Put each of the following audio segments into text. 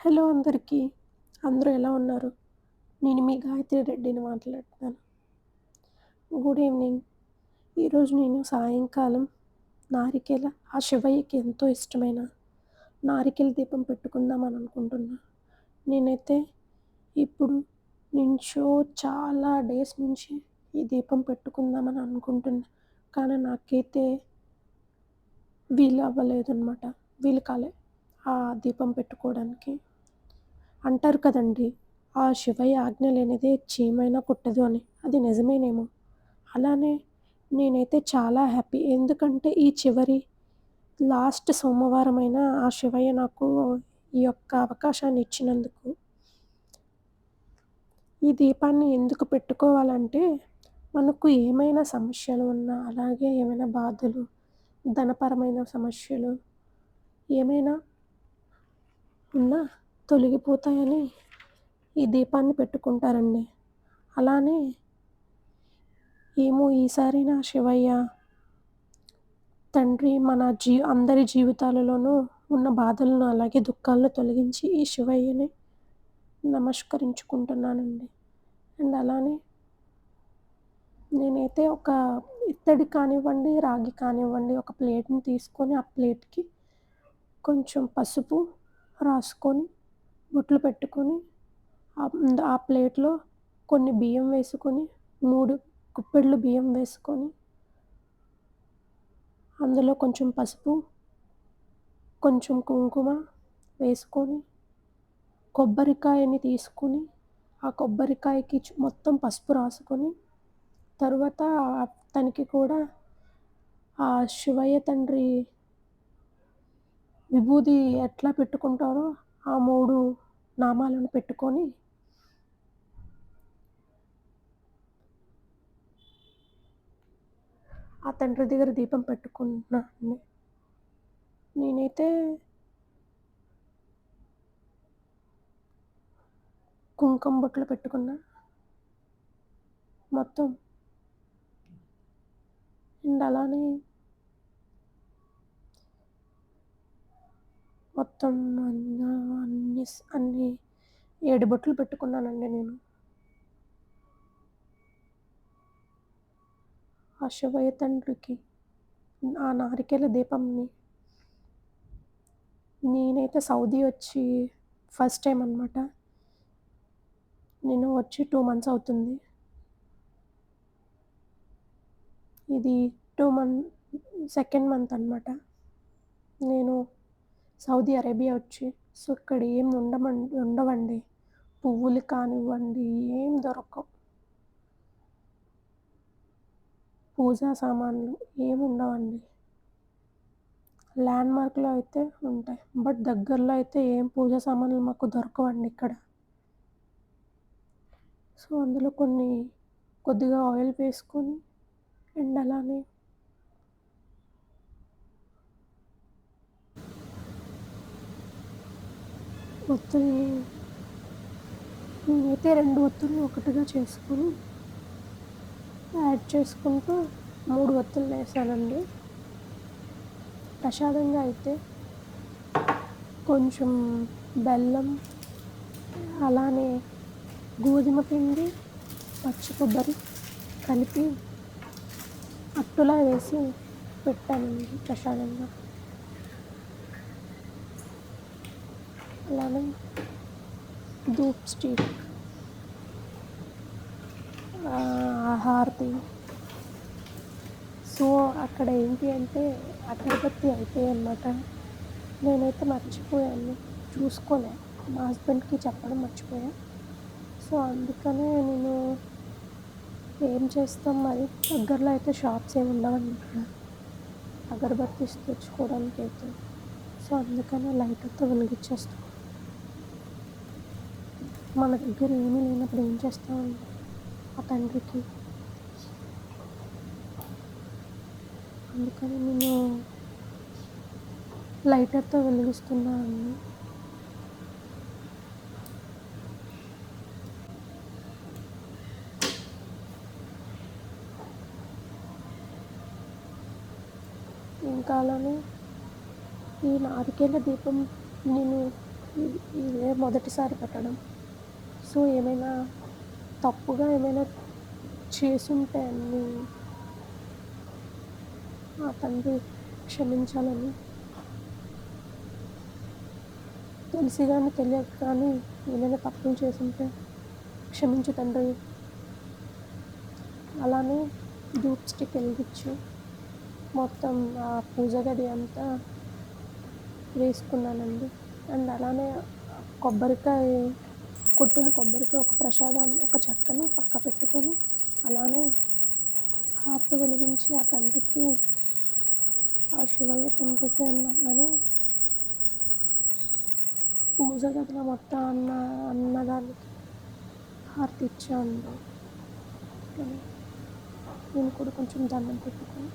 Hello అందరికీ. అందరూ ఎలా ఉన్నారు? నేను మీ గాయత్రి రెడ్డిని మాట్లాడుతున్నాను. Good evening. ఈరోజు నేను సాయంకాలం నారికేల ఆ శివయ్యకి ఎంతో ఇష్టమైన నారికేల దీపం పెట్టుకుందామని అనుకుంటున్నా. నేనైతే ఇప్పుడు నుంచో చాలా డేస్ నుంచి ఈ దీపం పెట్టుకుందామని అనుకుంటున్నా. కానీ నాకైతే వీలు అవ్వలేదనమాట. వీలు కాలే ఆ దీపం పెట్టుకోవడానికి. అంటారు కదండీ! ఆ శివయ్య ఆజ్ఞ లేనిదే చీమైనా కుట్టదు అని. అది నిజమేనేమో! అలానే నేనైతే చాలా హ్యాపీ. ఎందుకంటే ఈ చివరి లాస్ట్ సోమవారమైనా ఆ శివయ్య నాకు ఈ యొక్క అవకాశాన్ని ఇచ్చినందుకు. ఈ దీపాన్ని ఎందుకు పెట్టుకోవాలంటే మనకు ఏమైనా సమస్యలు ఉన్నా, అలాగే ఏమైనా బాధలు, ధనపరమైన సమస్యలు ఏమైనా ఉన్నా తొలగిపోతాయని ఈ దీపాన్ని పెట్టుకుంటారండి. అలానే ఏమో ఈసారైనా శివయ్య తండ్రి మన అందరి జీవితాలలోనూ ఉన్న బాధలను అలాగే దుఃఖాలను తొలగించి ఈ శివయ్యని నమస్కరించుకుంటున్నానండి. అండ్ అలానే నేనైతే ఒక ఇత్తడి కానివ్వండి, రాగి కానివ్వండి ఒక ప్లేట్‌ని తీసుకొని ఆ ప్లేట్‌కి కొంచెం పసుపు రాసుకొని, బొట్లు పెట్టుకొని ఆ ప్లేట్‌లో కొన్ని బియ్యం వేసుకొని 3 గుప్పెళ్ళు బియ్యం వేసుకొని, అందులో కొంచెం పసుపు, కొంచెం కుంకుమ వేసుకొని, కొబ్బరికాయని తీసుకొని, ఆ కొబ్బరికాయకి మొత్తం పసుపు రాసుకొని, తరువాత తనకి కూడా ఆ శివయ్య తండ్రి విభూది ఎట్లా పెట్టుకుంటారో ఆ 3 నామాలను పెట్టుకొని ఆ తండ్రి దగ్గర దీపం పెట్టుకుంటున్నానండి. నేనైతే కుంకుమ బొట్లు పెట్టుకున్నా. మొత్తం అండ్ అలానే మొత్తం అన్ని 7 బొట్లు పెట్టుకున్నానండి నేను. ఆ శివయ్య తండ్రికి ఆ నారికేల దీపంని నేనైతే సౌదీ వచ్చి ఫస్ట్ టైమ్ అనమాట. నేను వచ్చి 2 మంత్స్ అవుతుంది. ఇది 2 సెకండ్ మంత్ అనమాట. నేను సౌదీ అరేబియా వచ్చి. సో, ఇక్కడ ఏం ఉండవండి. పువ్వులు కానివ్వండి ఏం దొరకవు. పూజా సామాన్లు ఏముండవండి. ల్యాండ్‌మార్క్‌లో అయితే ఉంటాయి. బట్ దగ్గరలో అయితే ఏం పూజా సామాన్లు మాకు దొరకవండి ఇక్కడ. సో, అందులో కొద్దిగా ఆయిల్ వేసుకొని అండ్ అలానే ఒత్తుల్ని నేనైతే 2 ఒత్తుల్ని ఒకటిగా చేసుకొని యాడ్ చేసుకుంటూ 3 ఒత్తులనేసానండి. ప్రసాదంగా అయితే కొంచెం బెల్లం, అలానే గోధుమ పిండి, పచ్చి కొబ్బరి కలిపి అట్టులా వేసి పెట్టానండి ప్రసాదంగా. అలానే ధూప్ స్టిక్, హారతి. సో, అక్కడ ఏంటి అంటే అగరబత్తి అయిపోయాయన్నమాట. నేనైతే మర్చిపోయాను. చూసుకోలే. మా హస్బెండ్‌కి చెప్పడం మర్చిపోయా. సో, అందుకనే నేను ఏం చేస్తాం మరి, దగ్గరలో అయితే షాప్స్ ఏమి ఉండవండి ఇక్కడ అగరబత్తీస్ తెచ్చుకోవడానికైతే. సో, అందుకనే లైటర్‌తో వెలిగించేస్తాం. మన దగ్గర ఏమీ లేనప్పుడు ఏం చేస్తామండి ఆ తండ్రికి. అందుకని నేను లైటర్‌తో వెలిగిస్తున్నానండి. ఇంకా అలానే ఈ నారికేల దీపం నేను ఇదే మొదటిసారి పెట్టడం. సో, ఏమైనా తప్పుగా ఏమైనా చేసుంటే ఆ తండ్రి క్షమించాలని, తెలిసి గాని తెలియక కానీ ఏమైనా తప్పులు చేసుంటే క్షమించు తండ్రి. అలానే ధూప్ స్టిక్ ఎలిగిచ్చి మొత్తం ఆ పూజ గది అంతా వేసుకున్నానండి. అండ్ అలానే కొబ్బరికాయ కొట్టిన కొబ్బరికాయ ఒక ప్రసాదాన్ని ఒక చెక్కని పక్క పెట్టుకొని, అలానే హారతి వెలిగించి ఆ తండ్రికి, ఆ శివయ్య తండ్రికి అలానే పూజ గదిలో మొత్తం అన్నదానికి హారతి ఇచ్చానండి. అట్లనే నేను కూడా కొంచెం దండం పెట్టుకొని,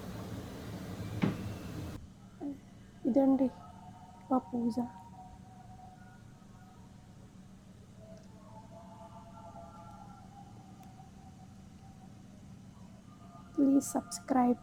ఇదండి మా పూజ. Please subscribe.